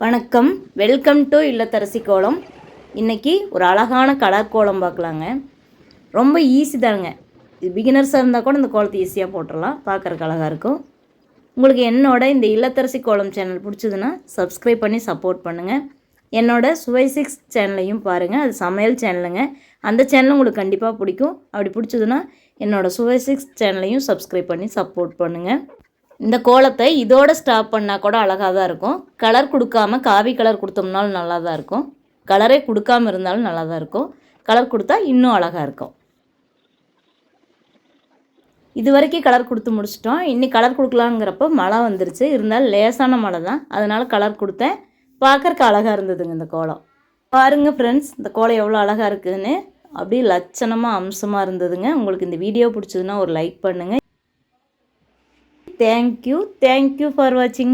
வணக்கம், welcome to இல்லத்தரசி கோலம். இன்றைக்கி ஒரு அழகான கலர் கோலம் பார்க்கலாங்க. ரொம்ப ஈஸி தானுங்க. இது பிகினர்ஸாக இருந்தால் கூட இந்த கோலத்தை ஈஸியாக போட்டுடலாம். பார்க்குறக்கு அழகாக இருக்கும். உங்களுக்கு என்னோட இந்த இல்லத்தரசி கோலம் சேனல் பிடிச்சதுன்னா சப்ஸ்கிரைப் பண்ணி சப்போர்ட் பண்ணுங்கள். என்னோட சுவை 6 சேனலையும் பாருங்கள். அது சமையல் சேனலுங்க. அந்த சேனலும் உங்களுக்கு கண்டிப்பாக பிடிக்கும். அப்படி பிடிச்சதுன்னா என்னோடய சுவை 6 சேனலையும் சப்ஸ்கிரைப் பண்ணி சப்போர்ட் பண்ணுங்கள். இந்த கோலத்தை இதோட ஸ்டாப் பண்ணால் கூட அழகாக தான் இருக்கும். கலர் கொடுக்காமல் காவி கலர் கொடுத்தோம்னாலும் நல்லா தான் இருக்கும். கலரே கொடுக்காமல் இருந்தாலும் நல்லா தான் இருக்கும். கலர் கொடுத்தா இன்னும் அழகாக இருக்கும். இது வரைக்கும் கலர் கொடுத்து முடிச்சிட்டோம். இன்னி கலர் கொடுக்கலாங்கிறப்போ மழை வந்துருச்சு. இருந்தாலும் லேசான மழை தான், அதனால் கலர் கொடுத்தேன். பார்க்குறக்கு அழகாக இருந்ததுங்க இந்த கோலம். பாருங்கள் ஃப்ரெண்ட்ஸ், இந்த கோலம் எவ்வளோ அழகாக இருக்குதுன்னு. அப்படியே லட்சணமாக அம்சமாக இருந்ததுங்க. உங்களுக்கு இந்த வீடியோ பிடிச்சதுன்னா ஒரு லைக் பண்ணுங்கள். Thank you for watching.